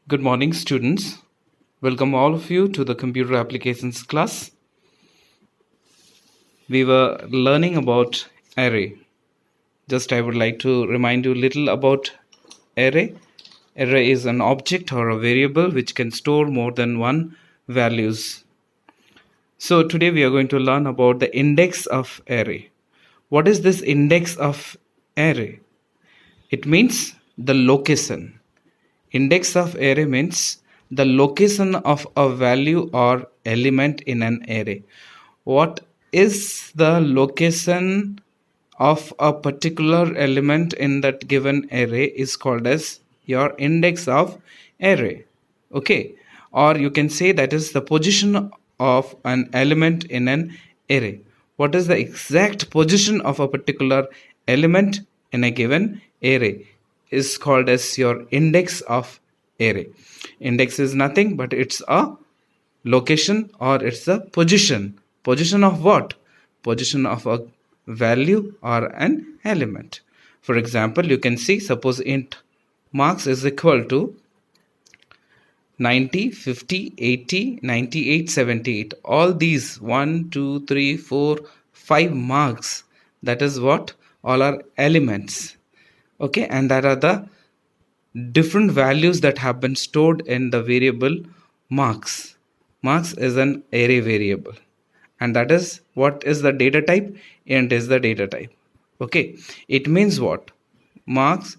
Good morning, students. Welcome all of you to the computer applications class. We were learning about array. Just I would like to remind you a little about array. Array is an object or a variable which can store more than one values. So today we are going to learn about the index of array. What is this index of array? It means the location. Index of array means the location of a value or element in an array. What is the location of a particular element in that given array is called as your index of array. Okay, or you can say that is the position of an element in an array. What is the exact position of a particular element in a given array is called as your index of array. Index is nothing but it's a location or it's a position. Position of what? Position of a value or an element. For example, you can see, suppose int marks is equal to 90, 50, 80, 98, 78. All these 1, 2, 3, 4, 5 marks. That is what? All are elements. Okay, and that are the different values that have been stored in the variable marks. Marks is an array variable, and that is what is the data type? Int is the data type. Okay, it means what? Marks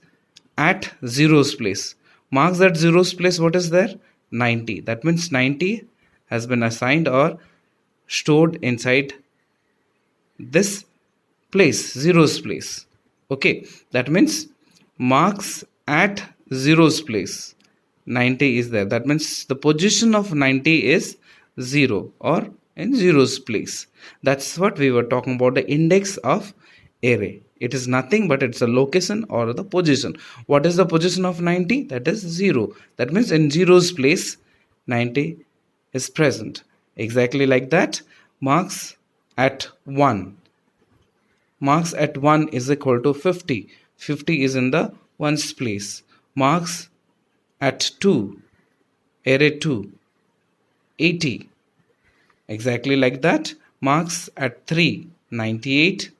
at zeros place. Marks at zeros place, what is there? 90. That means 90 has been assigned or stored inside this place, zeros place. Okay, that means marks at zeros place, 90 is there. That means the position of 90 is 0 or in zeros place. That's what we were talking about, the index of array. It is nothing but it's a location or the position. What is the position of 90? That is 0. That means in zeros place 90 is present. Exactly like that, marks at 1. Marks at 1 is equal to 50. 50 is in the ones place. Marks at 2, array 2, 80. Exactly like that, marks at 3, 98.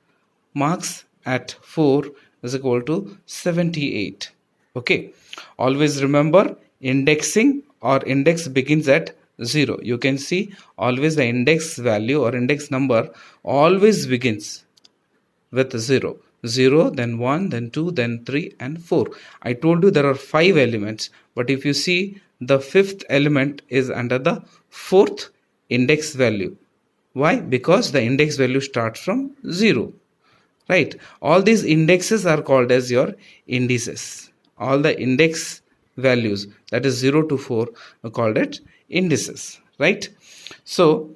Marks at 4 is equal to 78. Okay, always remember indexing or index begins at 0. You can see always the index value or index number always begins with 0. 0, then 1, then 2, then 3 and 4. I told you there are 5 elements, but if you see the 5th element is under the 4th index value. Why? Because the index value starts from 0. Right? All these indexes are called as your indices. All the index values, that is 0 to 4, are called it indices. Right? So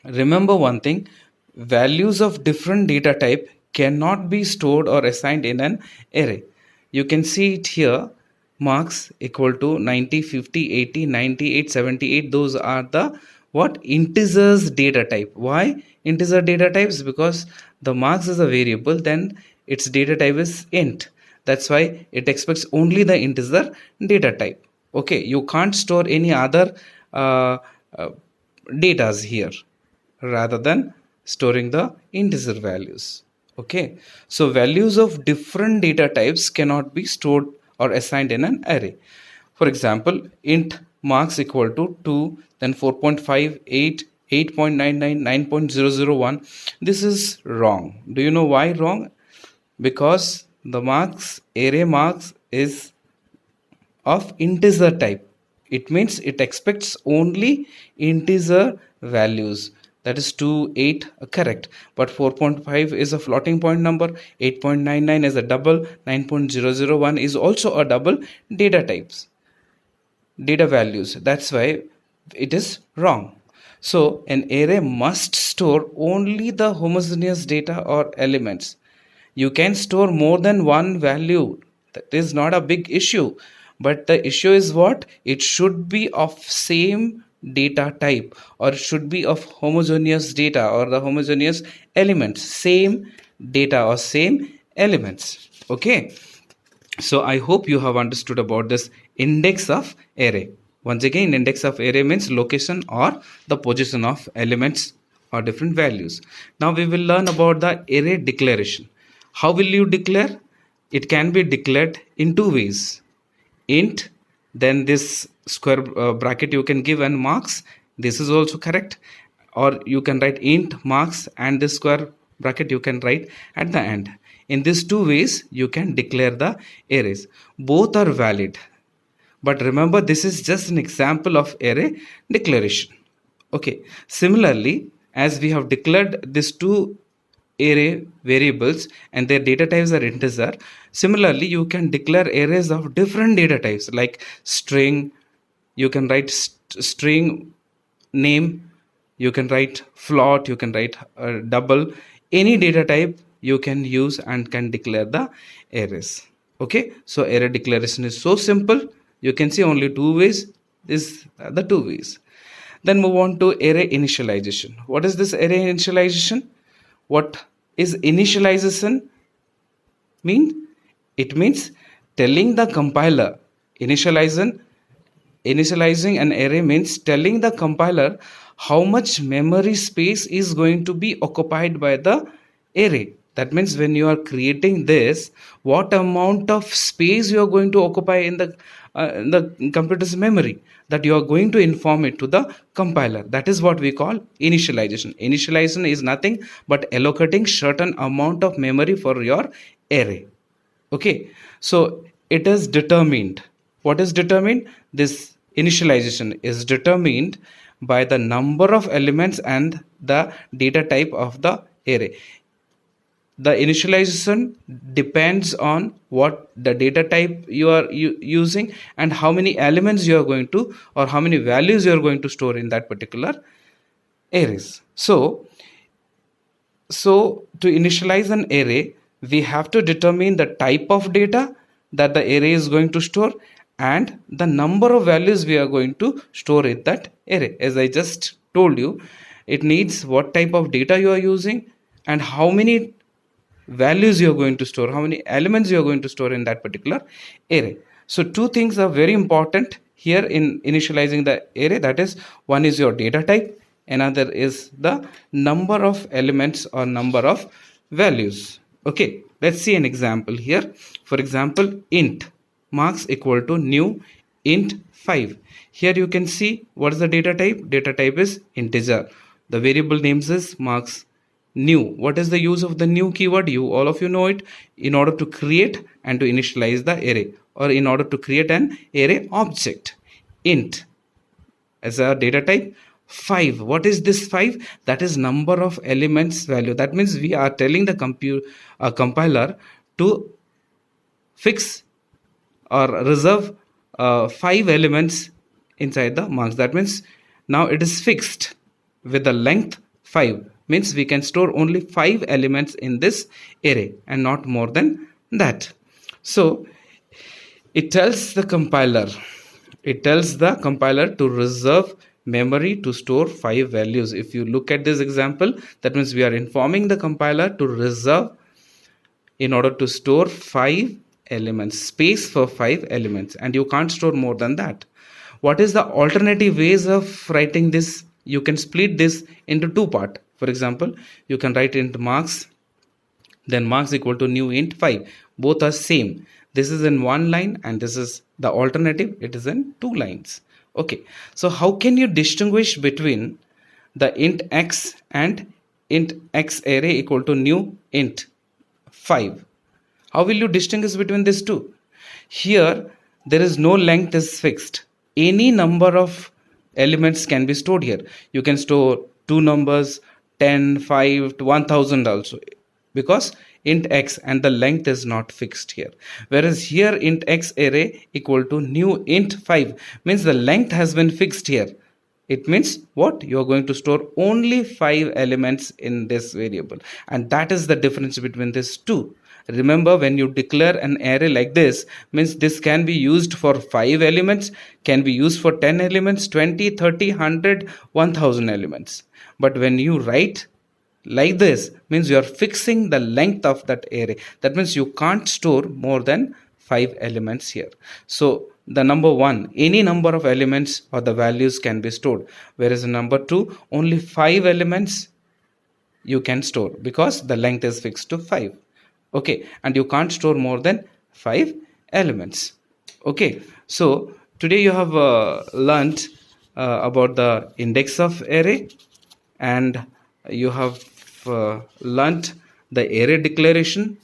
remember one thing, values of different data type cannot be stored or assigned in an array. You can see it here, marks equal to 90, 50, 80, 98, 78. Those are the what? Integers data type. Why integer data types? Because the marks is a variable, then its data type is int. That's why it expects only the integer data type. Okay, you can't store any other datas here rather than storing the integer values. Okay, so values of different data types cannot be stored or assigned in an array. For example, int marks equal to 2, then 4.5, 8, 8.99, 9.001. This is wrong. Do you know why wrong? Because the marks, array marks is of integer type. It means it expects only integer values. That is 2, 8, correct. But 4.5 is a floating point number, 8.99 is a double, 9.001 is also a double data types, data values. That's why it is wrong. So an array must store only the homogeneous data or elements. You can store more than one value. That is not a big issue. But the issue is what? It should be of same data type, or it should be of homogeneous data or the homogeneous elements, same data or same elements. Okay, So I hope you have understood about this index of array. Once again, index of array means location or the position of elements or different values. Now we will learn about the array declaration. How will you declare? It can be declared in two ways. Int, then this square bracket you can give and marks. This is also correct. Or you can write int marks and this square bracket you can write at the end. In these two ways you can declare the arrays. Both are valid, but remember this is just an example of array declaration. Okay, similarly, as we have declared these two array variables and their data types are integer, similarly you can declare arrays of different data types like string. You can write string name, you can write float, you can write double, any data type you can use and can declare the arrays. Okay, so array declaration is so simple. You can see only two ways. These are the two ways. Then move on to array initialization. What is this array initialization? What is initialization mean? It means telling the compiler. Initializing an array means telling the compiler how much memory space is going to be occupied by the array. That means when you are creating this, what amount of space you are going to occupy in the computer's memory, that you are going to inform it to the compiler. That is what we call initialization. Initialization is nothing but allocating certain amount of memory for your array. Okay, so it is determined. What is determined? This initialization is determined by the number of elements and the data type of the array. The initialization depends on what the data type you are using and how many elements you are going to, or how many values you are going to store in that particular arrays. So to initialize an array, we have to determine the type of data that the array is going to store and the number of values we are going to store in that array. As I just told you, it needs what type of data you are using and how many values you are going to store, how many elements you are going to store in that particular array. So two things are very important here in initializing the array. That is, one is your data type, another is the number of elements or number of values. Okay, let's see an example here. For example, int marks equal to new int 5. Here you can see what is the data type. Data type is integer. The variable names is marks new. What is the use of the new keyword? All of you know it. In order to create and to initialize the array, or in order to create an array object. Int as a data type 5. What is this 5? That is number of elements value. That means we are telling the compiler to fix or reserve 5 elements inside the marks. That means now it is fixed with the length 5. Means we can store only 5 elements in this array and not more than that. So it tells the compiler to reserve memory to store 5 values. If you look at this example, that means we are informing the compiler to reserve in order to store 5 elements, space for 5 elements, and you can't store more than that. What is the alternative ways of writing this? You can split this into two parts. For example, you can write int marks, then marks equal to new int 5. Both are same. This is in one line and this is the alternative. It is in 2 lines. Okay, so how can you distinguish between the int x and int x array equal to new int 5? How will you distinguish between these two? Here there is no length is fixed. Any number of elements can be stored here. You can store 2 numbers, 10, 5 to 1000 also, because int x and the length is not fixed here. Whereas here int x array equal to new int 5 means the length has been fixed here. It means what? You are going to store only 5 elements in this variable, and that is the difference between these two. Remember, when you declare an array like this, means this can be used for 5 elements, can be used for 10 elements, 20, 30, 100, 1000 elements. But when you write like this, means you are fixing the length of that array. That means you can't store more than 5 elements here. So the number 1, any number of elements or the values can be stored, whereas number 2, only 5 elements you can store because the length is fixed to 5. Okay, and you can't store more than 5 elements. Okay, so today you have learnt about the index of array, and you have learnt the array declaration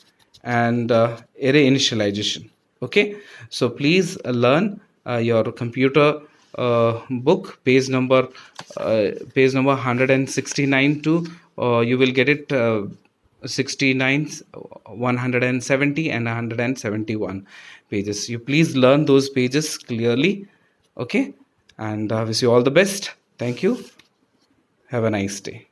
and array initialization. Okay, so please learn your computer book, page number 169 to you will get it 69, 170 and 171 pages. You please learn those pages clearly. Okay, and wish you all the best. Thank you. Have a nice day.